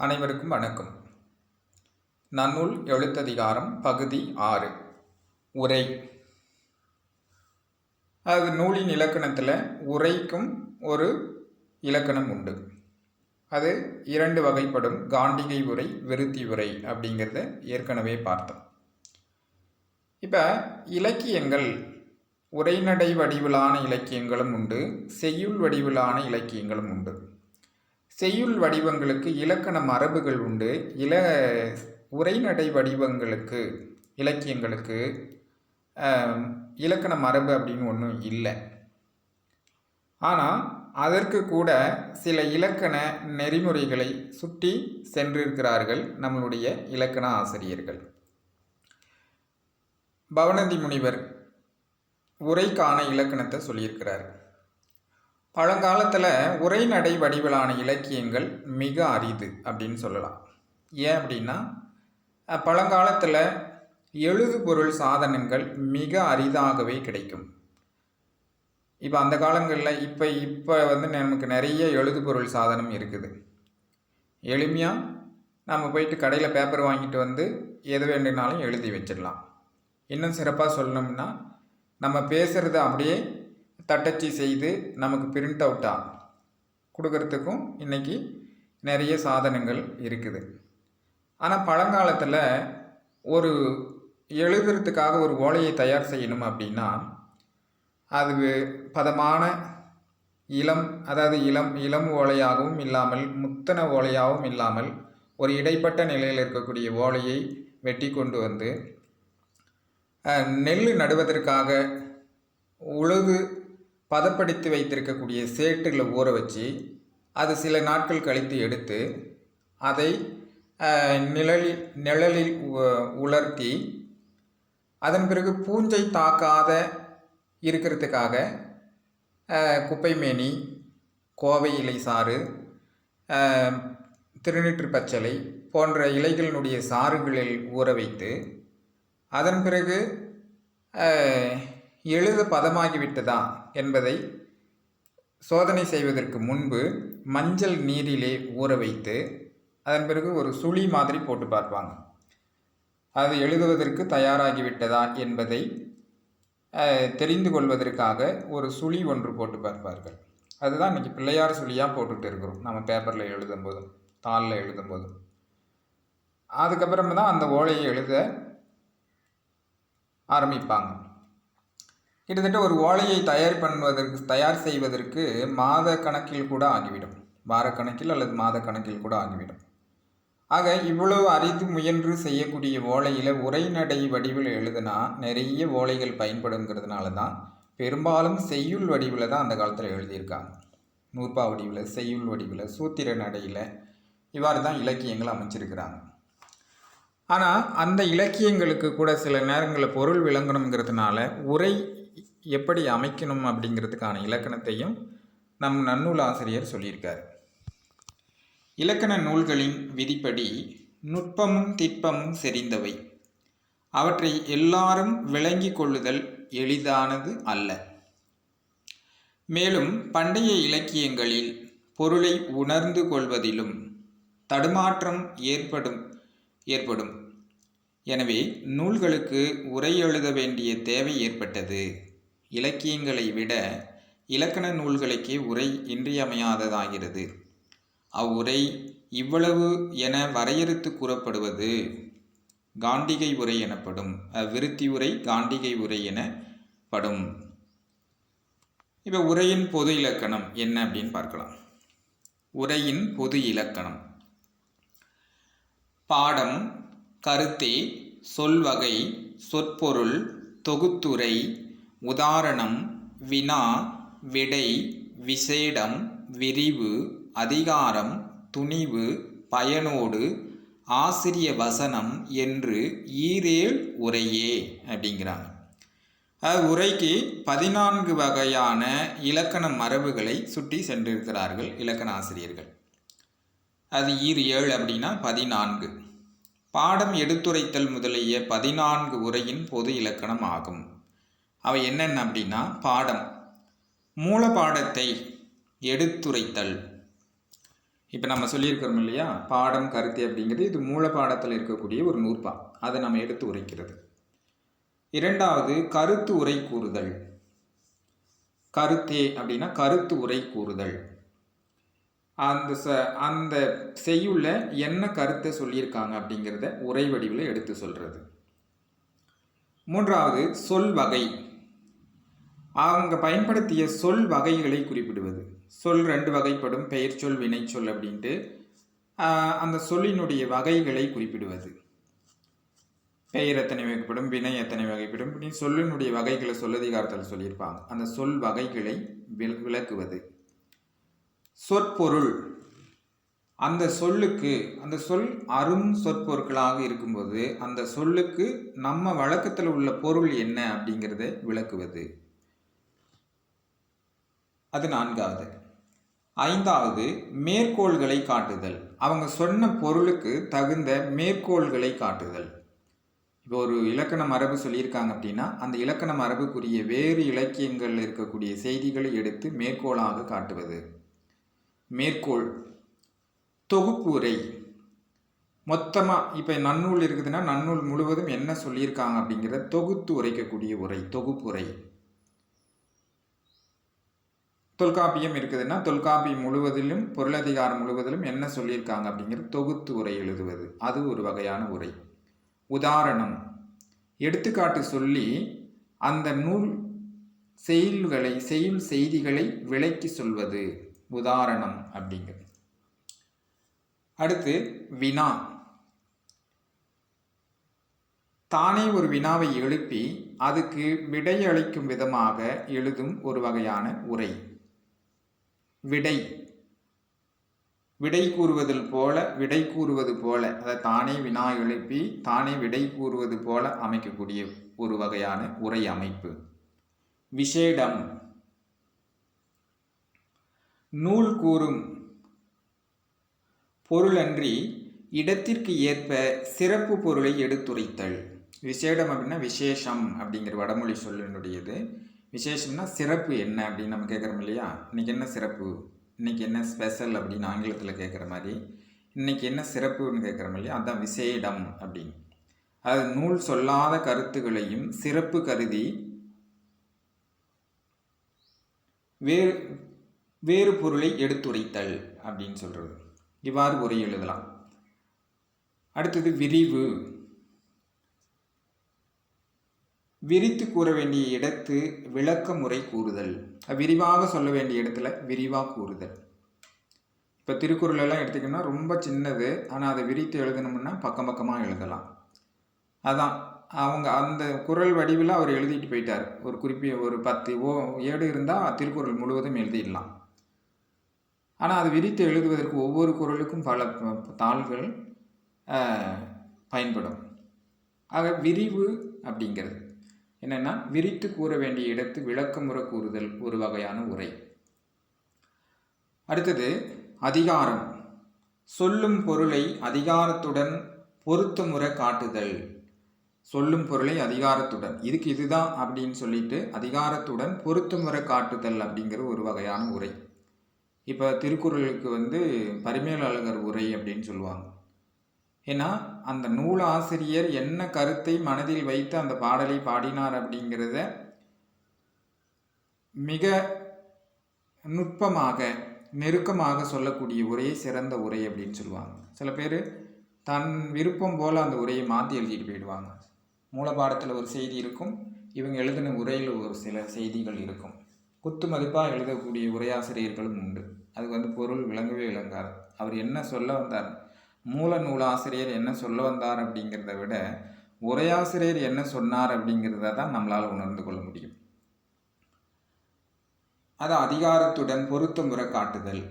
அனைவருக்கும் வணக்கம். நன்னூல் எழுத்ததிகாரம் பகுதி 6 உரை. அது நூலின் இலக்கணத்தில் உரைக்கும் ஒரு இலக்கணம் உண்டு. அது 2 வகைப்படும். காண்டிகை உரை, விருத்தி உரை அப்படிங்கிறத ஏற்கனவே பார்த்தோம். இப்போ இலக்கியங்கள் உரைநடை வடிவிலான இலக்கியங்களும் உண்டு, செய்யுள் வடிவிலான இலக்கியங்களும் உண்டு. செய்யுள் வடிவங்களுக்கு இலக்கண மரபுகள் உண்டு. உரைநடை வடிவங்களுக்கு இலக்கியங்களுக்கு இலக்கண மரபு அப்படின்னு ஒன்றும் இல்லை. ஆனால் அதற்கு கூட சில இலக்கண நெறிமுறைகளை சுட்டி சென்றிருக்கிறார்கள் நம்மளுடைய இலக்கண ஆசிரியர்கள். பவணந்தி முனிவர் உரைக்கான இலக்கணத்தை சொல்லியிருக்கிறார். பழங்காலத்தில் உரைநடை வடிவிலான இலக்கியங்கள் மிக அரிது அப்படின்னு சொல்லலாம். ஏன் அப்படின்னா, பழங்காலத்தில் எழுது பொருள் சாதனங்கள் மிக அரிதாகவே கிடைக்கும். இப்போ அந்த காலங்களில் இப்போ நமக்கு நிறைய எழுது பொருள் சாதனம் இருக்குது. எளிமையாக நம்ம போயிட்டு கடையில் பேப்பர் வாங்கிட்டு வந்து எது வேண்டுனாலும் எழுதி வச்சிடலாம். இன்னும் சிறப்பாக சொல்லணும்னா, நம்ம பேசுகிறத அப்படியே தட்டச்சு செய்து நமக்கு பிரிண்ட் அவுட்டாக கொடுக்கறதுக்கும் இன்றைக்கி நிறைய சாதனங்கள் இருக்குது. ஆனால் பழங்காலத்தில் ஒரு எழுதுறதுக்காக ஒரு ஓலையை தயார் செய்யணும் அப்படின்னா, அது பதமான இளம் ஓலையாகவும் இல்லாமல் முத்தன ஓலையாகவும் இல்லாமல் ஒரு இடைப்பட்ட நிலையில் இருக்கக்கூடிய ஓலையை வெட்டி கொண்டு வந்து நெல் நடுவதற்காக உழுது பதப்படுத்தி வைத்திருக்கக்கூடிய சேட்டுகளை ஊற வச்சு அது சில நாட்கள் கழித்து எடுத்து அதை நிழலில் உலர்த்தி அதன் பிறகு பூஞ்சை தாக்காத இருக்கிறதுக்காக குப்பைமேனி, கோவை இலை சாறு, திருநீற்று பச்சளை போன்ற இலைகளினுடைய சாறுகளில் ஊற வைத்து அதன் பிறகு எழுத பதமாகிவிட்டதா என்பதை சோதனை செய்வதற்கு முன்பு மஞ்சள் நீரிலே ஊற வைத்து அதன் பிறகு ஒரு சுழி மாதிரி போட்டு பார்ப்பாங்க. அது எழுதுவதற்கு தயாராகிவிட்டதா என்பதை தெரிந்து கொள்வதற்காக ஒரு சுழி ஒன்று போட்டு பார்ப்பார்கள். அதுதான் இன்றைக்கி பிள்ளையார் சுழியாக போட்டுட்டு இருக்கிறோம் நம்ம பேப்பரில் எழுதும்போதும் தாளில் எழுதும்போதும். அதுக்கப்புறமா தான் அந்த ஓலையை எழுத ஆரம்பிப்பாங்க. கிட்டத்தட்ட ஒரு ஓலையை தயார் செய்வதற்கு மாத கணக்கில் கூட ஆகிவிடும், வாரக்கணக்கில் அல்லது மாத கணக்கில் கூட ஆகிவிடும். ஆக இவ்வளவு அரிது முயன்று செய்யக்கூடிய ஓலையில் உரைநடை வடிவில் எழுதுனா நிறைய ஓலைகள் பயன்படுங்கிறதுனால தான் பெரும்பாலும் செய்யுள் வடிவில் தான் அந்த காலத்தில் எழுதியிருக்காங்க. நூற்பா வடிவில், செய்யுள் வடிவில், சூத்திர நடையில் இவ்வாறு தான் இலக்கியங்கள் அமைச்சிருக்கிறாங்க. ஆனால் அந்த இலக்கியங்களுக்கு கூட சில நேரங்களில் பொருள் விளங்கணுங்கிறதுனால உரை எப்படி அமைக்கணும் அப்படிங்கிறதுக்கான இலக்கணத்தையும் நம் நன்னூல் ஆசிரியர் சொல்லியிருக்கார். இலக்கண நூல்களின் விதிப்படி நுட்பமும் திட்பமும் செறிந்தவை. அவற்றை எல்லாரும் விளங்கி கொள்ளுதல் எளிதானது அல்ல. மேலும் பண்டைய இலக்கியங்களில் பொருளை உணர்ந்து கொள்வதிலும் தடுமாற்றம் ஏற்படும். எனவே நூல்களுக்கு உரை எழுத வேண்டிய தேவை ஏற்பட்டது. இலக்கியங்களை விட இலக்கண நூல்களுக்கே உரை இன்றியமையாததாகிறது. அவ்வுரை இவ்வளவு என வரையறுத்து கூறப்படுவது காண்டிகை உரை எனப்படும். விருத்தி உரை காண்டிகை உரை எனப்படும். இப்போ உரையின் பொது இலக்கணம் என்ன அப்படின்னு பார்க்கலாம். உரையின் பொது இலக்கணம்: பாடம், கருத்தே, சொல்வகை, சொற்பொருள், தொகுத்துரை, உதாரணம், வினா, விடை, விசேடம், விரிவு, அதிகாரம், துணிவு, பயனோடு, ஆசிரிய வசனம் என்று ஈரேழ் உரையே அப்படிங்கிறாங்க. உரைக்கு 14 வகையான இலக்கண மரபுகளை சுட்டி சென்றிருக்கிறார்கள் இலக்கண ஆசிரியர்கள். அது 7 அப்படின்னா 14. பாடம், எடுத்துரைத்தல் முதலிய 14 உரையின் பொது இலக்கணம் ஆகும். அவை என்னென்ன அப்படின்னா, பாடம் மூல பாடத்தை எடுத்துரைத்தல். இப்போ நம்ம சொல்லியிருக்கிறோம் இல்லையா, பாடம் கருத்து அப்படிங்கிறது இது மூல பாடத்தில் இருக்கக்கூடிய ஒரு நூற்பா, அதை நம்ம எடுத்து உரைக்கிறது. இரண்டாவது கருத்து உரை கூறுதல். கருத்தே அப்படின்னா கருத்து உரை கூறுதல். அந்த செய்யுள்ள என்ன கருத்தை சொல்லியிருக்காங்க அப்படிங்கிறத உரை வடிவில் எடுத்து சொல்றது. மூன்றாவது சொல் வகை. அவங்க பயன்படுத்திய சொல் வகைகளை குறிப்பிடுவது. சொல் 2 வகைப்படும், பெயர் சொல் வினை சொல் அப்படின்ட்டு அந்த சொல்லினுடைய வகைகளை குறிப்பிடுவது. பெயர் எத்தனை வகைப்படும், வினை எத்தனை வகைப்படும், சொல்லினுடைய வகைகளை சொல்லதிகாரத்தில் சொல்லியிருப்பாங்க. அந்த சொல் வகைகளை விளக்குவது. சொற்பொருள். அந்த சொல்லுக்கு அந்த சொல் அரும் சொற்பொருட்களாக இருக்கும்போது அந்த சொல்லுக்கு நம்ம வழக்கத்தில் உள்ள பொருள் என்ன அப்படிங்கிறத விளக்குவது. அது 4வது. 5வது மேற்கோள்களை காட்டுதல். அவங்க சொன்ன பொருளுக்கு தகுந்த மேற்கோள்களை காட்டுதல். இப்போ ஒரு இலக்கண மரபு சொல்லியிருக்காங்க அப்படின்னா அந்த இலக்கண மரபுக்குரிய வேறு இலக்கியங்கள் இருக்கக்கூடிய செய்திகளை எடுத்து மேற்கோளாக காட்டுவது. மேற்கோள். தொகுப்பு உரை. மொத்தமாக இப்போ நன்னூல் இருக்குதுன்னா நன்னூல் முழுவதும் என்ன சொல்லியிருக்காங்க அப்படிங்கிறத தொகுத்து உரைக்கக்கூடிய உரை, தொகுப்புரை. தொல்காப்பியம் இருக்குதுன்னா தொல்காப்பியம் முழுவதிலும் பொருளதிகாரம் முழுவதிலும் என்ன சொல்லியிருக்காங்க அப்படிங்கிறது தொகுத்து உரை எழுதுவது. அது ஒரு வகையான உரை. உதாரணம். எடுத்துக்காட்டு சொல்லி அந்த நூல் செய்யுள் செய்திகளை விளக்கி சொல்வது உதாரணம் அப்படிங்கிறது. அடுத்து வினா. தானே ஒரு வினாவை எழுப்பி அதுக்கு விடையளிக்கும் விதமாக எழுதும் ஒரு வகையான உரை. விடை. விடை கூறுவது போல அதை தானே வினா எழுப்பி தானே விடை கூறுவது போல அமைக்கக்கூடிய ஒரு வகையான உரை அமைப்பு. விசேடம். நூல் கூறும் பொருளன்றி இடத்திற்கு ஏற்ப சிறப்பு பொருளை எடுத்துரைத்தல். விசேடம் அப்படின்னா விசேஷம் அப்படிங்கிற வடமொழி சொல்லினுடையது. விசேஷம்னா சிறப்பு என்ன அப்படின்னு நம்ம கேட்குறோம் இல்லையா, இன்னைக்கு என்ன சிறப்பு, இன்னைக்கு என்ன ஸ்பெஷல் அப்படின்னு ஆங்கிலத்தில் கேட்குற மாதிரி இன்னைக்கு என்ன சிறப்புன்னு கேட்குறோம் இல்லையா, அதுதான் விசேடம் அப்படின்னு. அது நூல் சொல்லாத கருத்துகளையும் சிறப்பு கருதி வேறு பொருளை எடுத்துரைத்தல் அப்படின்னு சொல்கிறது. இவ்வாறு உரை எழுதலாம். அடுத்தது விரிவு. விரித்து கூற வேண்டிய இடத்து விளக்க முறை கூறுதல். விரிவாக சொல்ல வேண்டிய இடத்துல விரிவாக கூறுதல். இப்போ திருக்குறள் எல்லாம் எடுத்துக்கிட்டோம்னா ரொம்ப சின்னது, ஆனால் அதை விரித்து எழுதணும்னா பக்கம் பக்கமாக எழுதலாம். அதான் அவங்க அந்த குறள் வடிவில் அவர் எழுதிட்டு போயிட்டார். ஒரு ஒரு 10 ஏடு இருந்தால் திருக்குறள் முழுவதும் எழுதிடலாம். ஆனால் அது விரித்து எழுதுவதற்கு ஒவ்வொரு குறளுக்கும் பல தாள்கள் பயன்படும். ஆக விரிவு அப்படிங்கிறது என்னென்னா விரித்து கூற வேண்டிய இடத்து விளக்கமுறை கூறுதல் ஒரு வகையான உரை. அடுத்தது அதிகாரம். சொல்லும் பொருளை அதிகாரத்துடன் பொருத்தமுறை காட்டுதல். சொல்லும் பொருளை அதிகாரத்துடன், இதுக்கு இதுதான் அப்படின்னு சொல்லிட்டு அதிகாரத்துடன் பொருத்தமுறை காட்டுதல் அப்படிங்கிற ஒரு வகையான உரை. இப்போ திருக்குறளுக்கு பரிமேலழகர் உரை அப்படின்னு சொல்லுவாங்க. ஏன்னா அந்த நூலாசிரியர் என்ன கருத்தை மனதில் வைத்து அந்த பாடலை பாடினார் அப்படிங்கிறத மிக நுட்பமாக நெருக்கமாக சொல்லக்கூடிய உரையை சிறந்த உரை அப்படின்னு சொல்லுவாங்க. சில பேர் தன் விருப்பம் போல் அந்த உரையை மாற்றி எழுதிட்டு போயிடுவாங்க. மூலப்பாடத்தில் ஒரு செய்தி இருக்கும், இவங்க எழுதின உரையில் ஒரு சில செய்திகள் இருக்கும். குத்து மதிப்பாக எழுதக்கூடிய உரையாசிரியர்களும் உண்டு. அதுக்கு பொருள் விளங்கவே விளங்காது. அவர் என்ன சொல்ல வந்தார், மூல நூலாசிரியர் என்ன சொல்ல வந்தார் அப்படிங்கிறத விட உரையாசிரியர் என்ன சொன்னார் அப்படிங்கிறத தான் நம்மளால் உணர்ந்து கொள்ள முடியும். அது அதிகாரத்துடன் பொருத்தமுறை காட்டுதல்.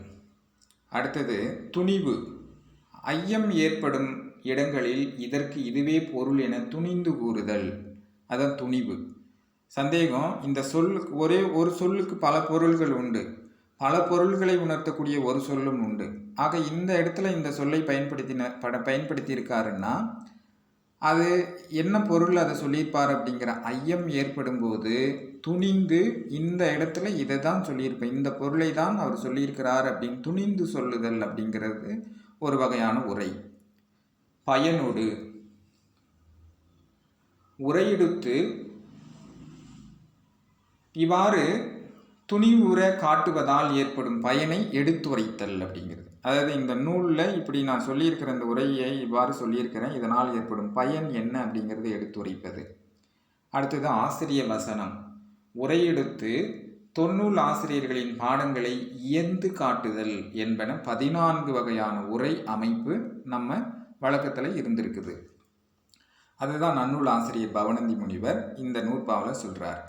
அடுத்தது துணிவு. ஐயம் ஏற்படும் இடங்களில் இதற்கு இதுவே பொருள் என துணிந்து கூறுதல். அதான் துணிவு. சந்தேகம், இந்த சொல்லுக்கு ஒரு சொல்லுக்கு பல பொருள்கள் உண்டு, பல பொருள்களை உணர்த்தக்கூடிய ஒரு சொல்லும் உண்டு. ஆக இந்த இடத்துல இந்த சொல்லை பயன்படுத்தியிருக்காருன்னா அது என்ன பொருள் அதை சொல்லியிருப்பார் அப்படிங்கிற ஐயம் ஏற்படும் போது துணிந்து இந்த இடத்துல இதை தான் சொல்லியிருப்பேன், இந்த பொருளை தான் அவர் சொல்லியிருக்கிறார் அப்படின்னு துணிந்து சொல்லுதல் அப்படிங்கிறது ஒரு வகையான உரை. பயனோடு உரையெடுத்து இவ்வாறு துணிவுற காட்டுவதால் ஏற்படும் பயனை எடுத்துரைத்தல் அப்படிங்கிறது. அதாவது இந்த நூலில் இப்படி நான் சொல்லியிருக்கிற இந்த உரையை இவ்வாறு சொல்லியிருக்கிறேன், இதனால் ஏற்படும் பயன் என்ன அப்படிங்கிறத எடுத்துரைப்பது. அடுத்தது ஆசிரிய வசனம். உரையெடுத்து தொன்னூல் ஆசிரியர்களின் பாடங்களை இயந்து காட்டுதல் என்பன 14 வகையான உரை அமைப்பு நம்ம வழக்கத்தில் இருந்திருக்குது. அதுதான் நன்னூல் ஆசிரியர் பவனந்தி முனிவர் இந்த நூற்பாவில் சொல்கிறார்.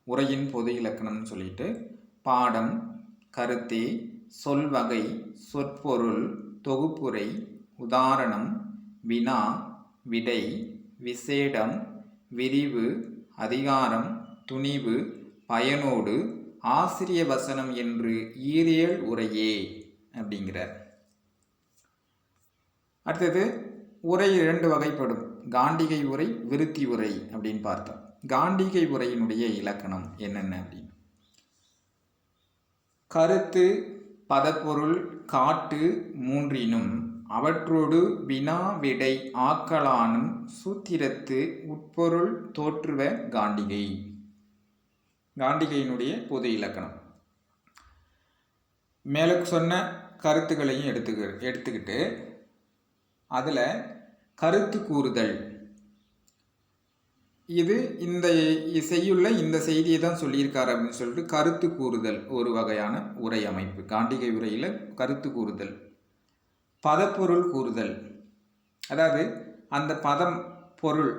உரையின் பொது இலக்கணம்னு சொல்லிட்டு பாடம், கருத்தே, சொல்வகை, சொற்பொருள், தொகுப்புரை, உதாரணம், வினா, விடை, விசேடம், விரிவு, அதிகாரம், துணிவு, பயனோடு, ஆசிரிய வசனம் என்று ஈரேழ் உரையே அப்படிங்கிறார். அடுத்தது உரை 2 வகைப்படும். காண்டிகை உரை, விருத்தி உரை அப்படின்னு பார்த்தோம். காண்டிகை உரையினுடைய இலக்கணம் என்னென்ன அப்படின்னு, கருத்து, பதப்பொருள், காட்டு மூன்றினும் அவற்றோடு வினா விடை ஆக்கலானும் சூத்திரத்து உட்பொருள் தோற்றுவ காண்டிகை. காண்டிகையினுடைய பொது இலக்கணம். மேலே சொன்ன கருத்துக்களையும் எடுத்துக்கிட்டு அதில் கருத்து கூறுதல், இது இந்த செய்யுள்ள இந்த செய்தியை தான் சொல்லியிருக்காரு அப்படின்னு சொல்லிட்டு கருத்து கூறுதல் ஒரு வகையான உரை அமைப்பு. காண்டிகை உரையில் கருத்து கூறுதல். பதப்பொருள் கூறுதல், அதாவது அந்த பதம் பொருள்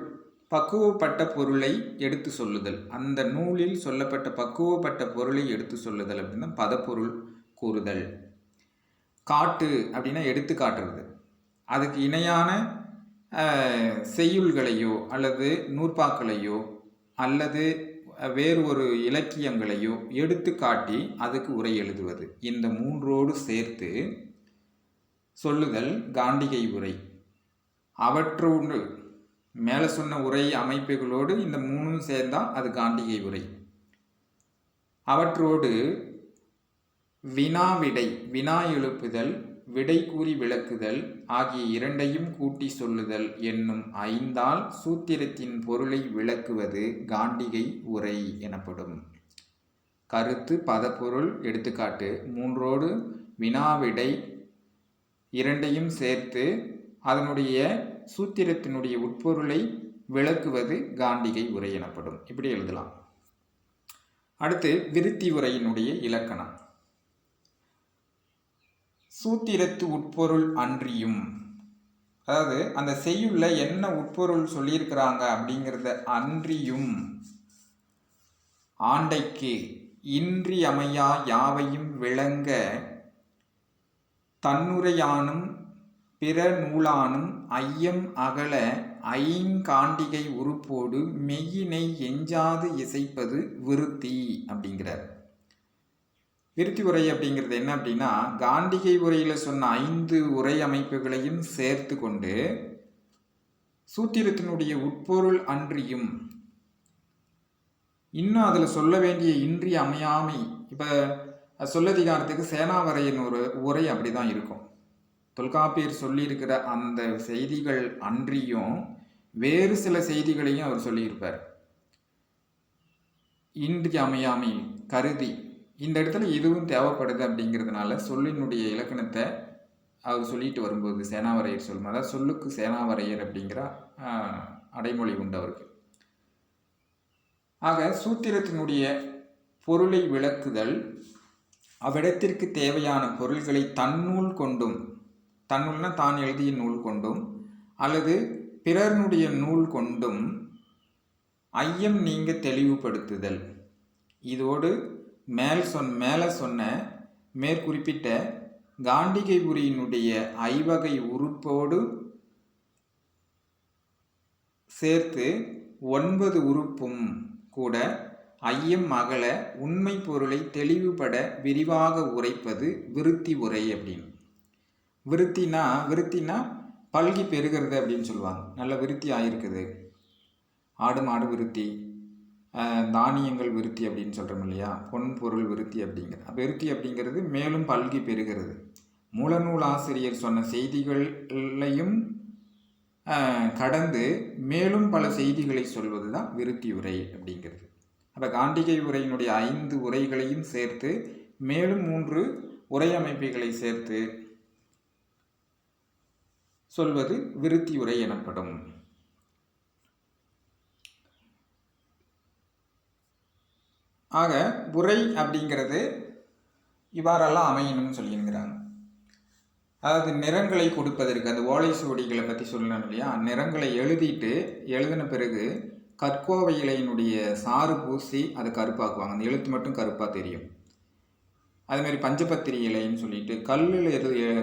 பக்குவப்பட்ட பொருளை எடுத்து சொல்லுதல், அந்த நூலில் சொல்லப்பட்ட பக்குவப்பட்ட பொருளை எடுத்து சொல்லுதல் அப்படின்னா பதப்பொருள் கூறுதல். காட்டு அப்படின்னா எடுத்து காட்டுறது, அதுக்கு இணையான செய்யுள்களையோ அல்லது நூற்பாக்களையோ அல்லது வேறு ஒரு இலக்கியங்களையோ எடுத்து காட்டி அதுக்கு உரை எழுதுவது. இந்த மூன்றோடு சேர்த்து சொல்லுதல் காண்டிகை உரை. அவற்றோடு மேலே சொன்ன உரை அமைப்புகளோடு இந்த மூணும் சேர்ந்தால் அது காண்டிகை உரை. அவற்றோடு வினா விடை, வினா எழுப்புதல், விடை கூறி விளக்குதல் ஆகிய இரண்டையும் கூட்டி சொல்லுதல் என்னும் 5ஆல் சூத்திரத்தின் பொருளை விளக்குவது காண்டிகை உரை எனப்படும். கருத்து, பதப்பொருள், எடுத்துக்காட்டு மூன்றோடு வினாவிடை இரண்டையும் சேர்த்து அதனுடைய சூத்திரத்தினுடைய உட்பொருளை விளக்குவது காண்டிகை உரை எனப்படும். இப்படி எழுதலாம். அடுத்து விருத்தி உரையினுடைய இலக்கணம். சூத்திரத்து உட்பொருள் அன்றியும், அதாவது அந்த செய்யுள்ள என்ன உட்பொருள் சொல்லியிருக்கிறாங்க அப்படிங்கிறத அன்றியும் ஆண்டைக்கு இன்றியமையா யாவையும் விளங்க தன்னுரையானும் பிற நூலானும் ஐயம் அகல ஐங்காண்டிகை உறுப்போடு மெய்யினை எஞ்சாது இசைப்பது விருத்தி அப்படிங்கிறார். விருத்தி உரை அப்படிங்கிறது என்ன அப்படின்னா, காண்டிகை உரையில் சொன்ன 5 உரை அமைப்புகளையும் சேர்த்து கொண்டு சூத்திரத்தினுடைய உட்பொருள் அன்றியும் இன்னும் அதில் சொல்ல வேண்டிய இன்றி அமையாமை, இப்போ சொல்லதிகாரத்துக்கு சேனாவரையின் ஒரு உரை அப்படி தான் இருக்கும். தொல்காப்பியர் சொல்லியிருக்கிற அந்த செய்திகள் அன்றியும் வேறு சில செய்திகளையும் அவர் சொல்லியிருப்பார். இன்றி அமையாமை கருதி இந்த இடத்துல இதுவும் தேவைப்படுது அப்படிங்கிறதுனால சொல்லினுடைய இலக்கணத்தை அவர் சொல்லிட்டு வரும்போது சேனாவரையர் சொல்லும், அதாவது சொல்லுக்கு சேனாவரையர் அப்படிங்கிற அடைமொழி உண்டு அவருக்கு. ஆக சூத்திரத்தினுடைய பொருளை விளக்குதல், அவ்விடத்திற்கு தேவையான பொருள்களை தன்னூல் கொண்டும், தன்னூல்னா தான் எழுதிய நூல் கொண்டும் அல்லது பிறர்னுடைய நூல் கொண்டும் ஐயம் நீங்க தெளிவுபடுத்துதல். இதோடு மேலே சொன்ன மேற்குறிப்பிட்ட காண்டிகை உரையினுடைய 5 வகை உறுப்போடு சேர்த்து 9 உறுப்பும் கூட ஐயம் அகல உண்மை பொருளை தெளிவுபட விரிவாக உரைப்பது விருத்தி உரை அப்படின்னு. விருத்தினா பல்கி பெருகிறது அப்படின்னு சொல்லுவாங்க. நல்ல விருத்தி ஆகிருக்குது, ஆடு மாடு விருத்தி, தானியங்கள் விருத்தி அப்படின்னு சொல்கிறோம் இல்லையா, பொன் பொருள் விருத்தி அப்படிங்கிறது. விருத்தி அப்படிங்கிறது மேலும் பல்கி பெறுகிறது. மூலநூல் ஆசிரியர் சொன்ன செய்திகளையும் கடந்து மேலும் பல செய்திகளை சொல்வது தான் விருத்தி உரை அப்படிங்கிறது. அப்போ காண்டிகை உரையினுடைய 5 உரைகளையும் சேர்த்து மேலும் 3 உரை அமைப்புகளை சேர்த்து சொல்வது விருத்தி உரை எனப்படும். ஆக உரை அப்படிங்கிறது இவ்வாறெல்லாம் அமையணும்னு சொல்லியிருக்கிறாங்க. அதாவது நிறங்களை கொடுப்பதற்கு, அந்த ஓலை சுவடிகளை பற்றி சொல்லணும் இல்லையா, நிறங்களை எழுதின பிறகு கற்கோவை இலையினுடைய சாறு பூசி அதை கருப்பாக்குவாங்க. அந்த எழுத்து மட்டும் கருப்பாக தெரியும். அதுமாரி பஞ்சபத்திரி இலைன்னு சொல்லிட்டு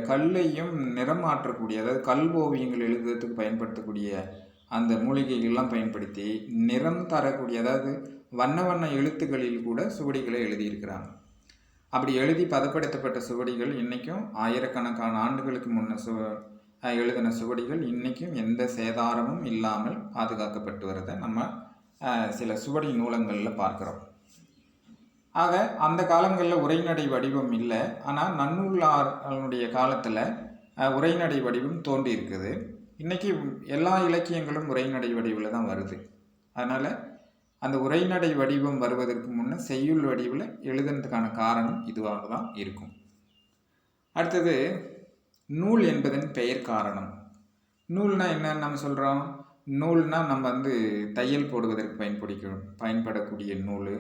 கல்லையும் நிறம் மாற்றக்கூடிய, அதாவது கல் ஓவியங்கள் எழுதுறதுக்கு பயன்படுத்தக்கூடிய அந்த மூலிகைகள்லாம் பயன்படுத்தி நிறம் தரக்கூடிய, அதாவது வண்ண வண்ண எழுத்துக்களில் கூட சுவடிகளை எழுதியிருக்கிறாங்க. அப்படி எழுதி பதப்படுத்தப்பட்ட சுவடிகள் இன்றைக்கும் ஆயிரக்கணக்கான ஆண்டுகளுக்கு முன்ன எழுதின சுவடிகள் இன்றைக்கும் எந்த சேதாரமும் இல்லாமல் பாதுகாக்கப்பட்டு வரதை நம்ம சில சுவடி நூலங்களில் பார்க்குறோம். ஆக அந்த காலங்களில் உரைநடை வடிவம் இல்லை. ஆனால் நன்னூலாருடைய காலத்தில் உரைநடை வடிவம் தோன்றி இருக்குது. இன்றைக்கி எல்லா இலக்கியங்களும் உரைநடை வடிவில் தான் வருது. அதனால் அந்த உரைநடை வடிவம் வருவதற்கு முன்னே செய்யுள் வடிவில் எழுதுனதுக்கான காரணம் இதுவாக தான் இருக்கும். அடுத்தது நூல் என்பதன் பெயர் காரணம். நூல்னா என்னன்னு நம்ம சொல்கிறோம்? நூல்னால் நம்ம தையல் போடுவதற்கு பயன்படக்கூடிய நூல்,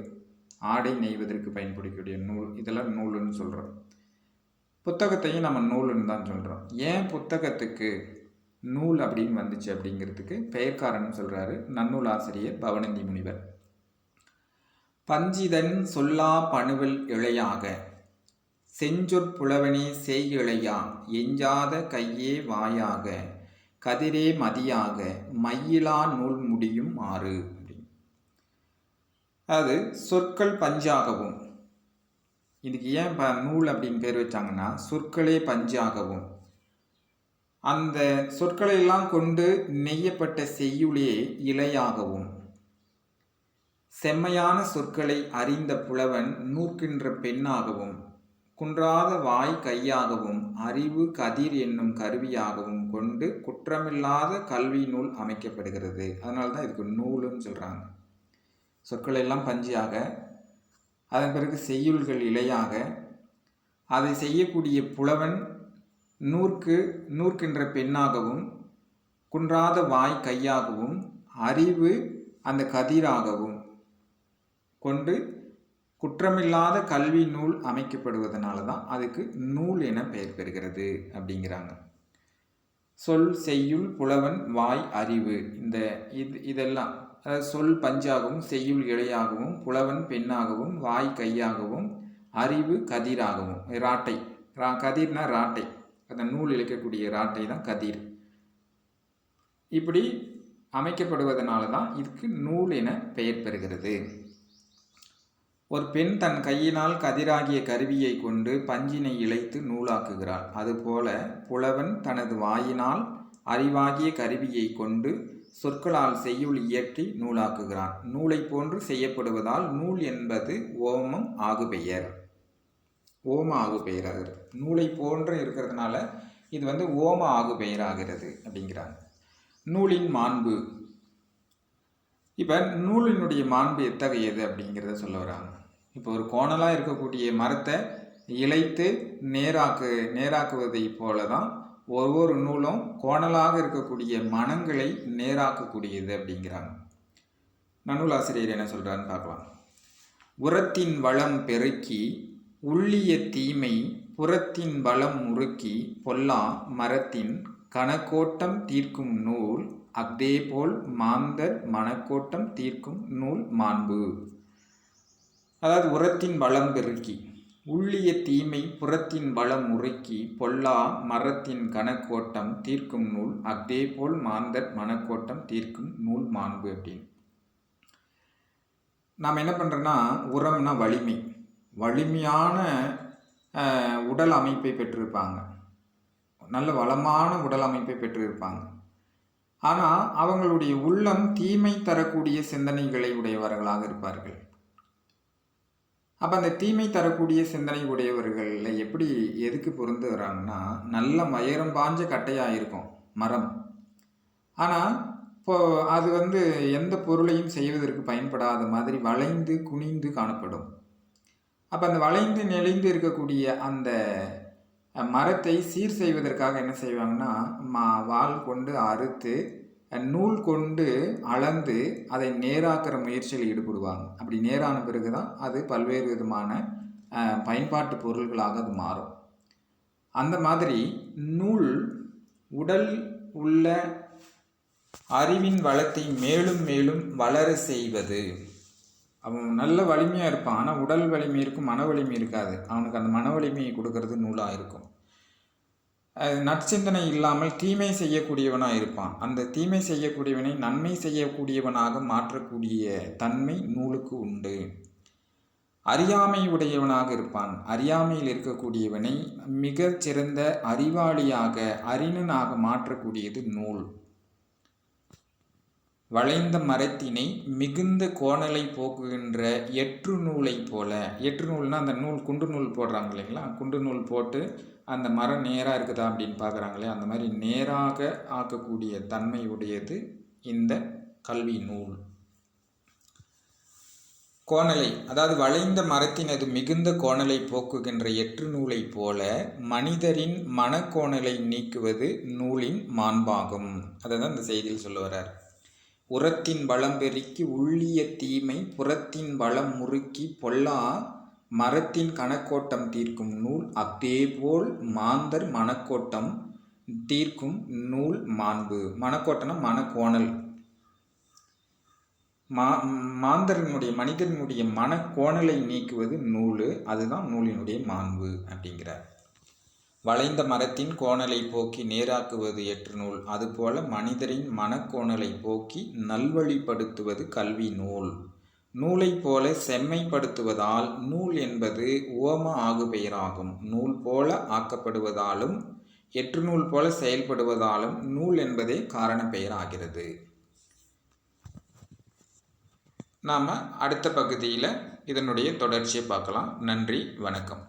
ஆடை நெய்வதற்கு பயன்படக்கூடிய நூல், இதெல்லாம் நூலுன்னு சொல்கிறோம். புத்தகத்தையும் நம்ம நூலுன்னு தான் சொல்கிறோம். ஏன் புத்தகத்துக்கு நூல் அப்படின்னு வந்துச்சு அப்படிங்கிறதுக்கு பெயர் காரணம் சொல்கிறாரு நன்னூல் ஆசிரியர் பவணந்தி முனிவர். பஞ்சிதன் சொல்லா பணுவல் இழையாக செஞ்சொற்புலவனே செய்கிழையா எஞ்சாத கையே வாயாக கதிரே மதியாக மையிலா நூல் முடியும் ஆறு. அதாவது சொற்கள் பஞ்சாகவும், இதுக்கு ஏன் நூல் அப்படின்னு பேர் வச்சாங்கன்னா சொற்களே பஞ்சாகவும், அந்த சொற்களையெல்லாம் கொண்டு நெய்யப்பட்ட செய்யுளே இலையாகவும், செம்மையான சொற்களை அறிந்த புலவன் நூற்கின்ற பெண்ணாகவும், குன்றாத வாய் கையாகவும், அறிவு கதிர் என்னும் கருவியாகவும் கொண்டு குற்றமில்லாத கல்வி நூல் அமைக்கப்படுகிறது. அதனால தான் இதுக்கு நூலுன்னு சொல்கிறாங்க. சொற்கள் எல்லாம் பஞ்சியாக, அதன் பிறகு செய்யுள்கள் இலையாக, அதை செய்யக்கூடிய புலவன் நூற்கின்ற பெண்ணாகவும், குன்றாத வாய் கையாகவும், அறிவு அந்த கதிராகவும் கொண்டு குற்றமில்லாத கல்வி நூல் அமைக்கப்படுவதனால தான் அதுக்கு நூல் என பெயர் பெறுகிறது அப்படிங்கிறாங்க. சொல் செய்யுள் புலவன் வாய் அறிவு, இதெல்லாம் அதாவது சொல் பஞ்சாகவும், செய்யுள் இழையாகவும், புலவன் பெண்ணாகவும், வாய் கையாகவும், அறிவு கதிராகவும், ராட்டை, கதிர்னா ராட்டை, அந்த நூல் இழைக்கக்கூடிய ராட்டை தான் கதிர், இப்படி அமைக்கப்படுவதனால தான் இதுக்கு நூல் என பெயர் பெறுகிறது. ஒரு பெண் தன் கையினால் கதிராகிய கருவியை கொண்டு பஞ்சினை இழைத்து நூலாக்குகிறாள். அதுபோல புலவன் தனது வாயினால் அறிவாகிய கருவியை கொண்டு சொற்களால் செய்யுள் இயற்றி நூலாக்குகிறான். நூலை போன்று செய்யப்படுவதால் நூல் என்பது ஓமம் ஆகுபெயர். ஓம ஆகுபெயராகிறது. நூலை போன்று இருக்கிறதுனால இது ஓம ஆகுபெயராகிறது அப்படிங்கிறாங்க. நூலின் மாண்பு. இப்போ நூலினுடைய மாண்பு எத்தகையது அப்படிங்கிறத சொல்ல வராங்க. இப்போ ஒரு கோணலாக இருக்கக்கூடிய மரத்தை இழைத்து நேராக்குவதை போல தான் ஒவ்வொரு நூலும் கோணலாக இருக்கக்கூடிய மனங்களை நேராக்கக்கூடியது அப்படிங்கிறாங்க. நன்னூலாசிரியர் என்ன சொல்கிறான்னு பார்க்கலாம். உரத்தின் வளம் பெருக்கி உள்ளிய தீமை புறத்தின் பலம் முறுக்கி பொல்லா மரத்தின் கணக்கோட்டம் தீர்க்கும் நூல் அக்தேபோல் மாந்தர் மனக்கோட்டம் தீர்க்கும் நூல் மாண்பு. அதாவது உரத்தின் பலம் பெருக்கி உள்ளிய தீமை புறத்தின் பலம் முறுக்கி பொல்லா மரத்தின் கணக்கோட்டம் தீர்க்கும் நூல் அக்தேபோல் மாந்தர் மனக்கோட்டம் தீர்க்கும் நூல் மாண்பு அப்படின்னு. நாம் என்ன பண்ணுறோன்னா, உரம்னா வலிமையான உடல் அமைப்பை பெற்றிருப்பாங்க, நல்ல வளமான உடல் அமைப்பை பெற்றிருப்பாங்க. ஆனால் அவங்களுடைய உள்ளம் தீமை தரக்கூடிய சிந்தனைகளை உடையவர்களாக இருப்பார்கள். அப்போ அந்த தீமை தரக்கூடிய சிந்தனை உடையவர்களில் எப்படி எதுக்கு பொருந்துகிறாங்கன்னா, நல்ல உயரம் பாஞ்ச கட்டையாக இருக்கும் மரம். ஆனால் இப்போது அது எந்த பொருளையும் செய்வதற்கு பயன்படாத மாதிரி வளைந்து குனிந்து காணப்படும். அப்போ அந்த வளைந்து நெளிந்து இருக்கக்கூடிய அந்த மரத்தை சீர் செய்வதற்காக என்ன செய்வாங்கன்னா, வாள் கொண்டு அறுத்து நூல் கொண்டு அளந்து அதை நேராக்கிற முயற்சியில் ஈடுபடுவாங்க. அப்படி நேரான பிறகு தான் அது பல்வேறு விதமான பயன்பாட்டு பொருள்களாக அது மாறும். அந்த மாதிரி நூல் உடல் உள்ள அறிவின் வளத்தை மேலும் மேலும் வளர செய்வது. அவன் நல்ல வலிமையாக இருப்பான், ஆனால் உடல் வலிமை இருக்கும், மன வலிமை இருக்காது. அவனுக்கு அந்த மன வலிமையை கொடுக்கறது நூலாக இருக்கும். நற்சிந்தனை இல்லாமல் தீமை செய்யக்கூடியவனாக இருப்பான். அந்த தீமை செய்யக்கூடியவனை நன்மை செய்யக்கூடியவனாக மாற்றக்கூடிய தன்மை நூலுக்கு உண்டு. அறியாமை உடையவனாக இருப்பான். அறியாமையில் இருக்கக்கூடியவனை மிகச் சிறந்த அறிவாளியாக அறிஞனாக மாற்றக்கூடியது நூல். வளைந்த மரத்தினை மிகுந்த கோணலை போக்குகின்ற எற்று நூலை போல. எற்று நூல்னால் அந்த நூல் குண்டு நூல் போடுறாங்க இல்லைங்களா, குண்டு நூல் போட்டு அந்த மரம் நேராக இருக்குதா அப்படின்னு பார்க்குறாங்களே, அந்த மாதிரி நேராக ஆக்கக்கூடிய தன்மை உடையது இந்த கல்வி நூல். கோணலை, அதாவது வளைந்த மரத்தினது மிகுந்த கோணலை போக்குகின்ற எற்று நூலை போல மனிதரின் மனக்கோணலை நீக்குவது நூலின் மாண்பாகும். அதை தான் இந்த செய்தியில் சொல்ல வர்றார். உரத்தின் வளம் பெருக்கி உள்ளிய தீமை புறத்தின் வளம் முறுக்கி பொல்லா மரத்தின் கணக்கோட்டம் தீர்க்கும் நூல் அப்பேபோல் மாந்தர் மனக்கோட்டம் தீர்க்கும் நூல் மாண்பு. மனக்கோட்டம்னா மனக்கோணல். மாந்தரினுடைய மனிதனுடைய மனக்கோணலை நீக்குவது நூல். அதுதான் நூலினுடைய மாண்பு அப்படிங்கிறார். வளைந்த மரத்தின் கோணலை போக்கி நேராக்குவது எற்று நூல், அதுபோல மனிதரின் மனக்கோணலை போக்கி நல்வழிப்படுத்துவது கல்வி நூல். நூலை போல செம்மைப்படுத்துவதால் நூல் என்பது உவம ஆகுபெயராகும். நூல் போல ஆக்கப்படுவதாலும் எற்று நூல் போல செயல்படுவதாலும் நூல் என்பதே காரண பெயர் ஆகிறது. நாம் அடுத்த பகுதியில் இதனுடைய தொடர்ச்சியை பார்க்கலாம். நன்றி, வணக்கம்.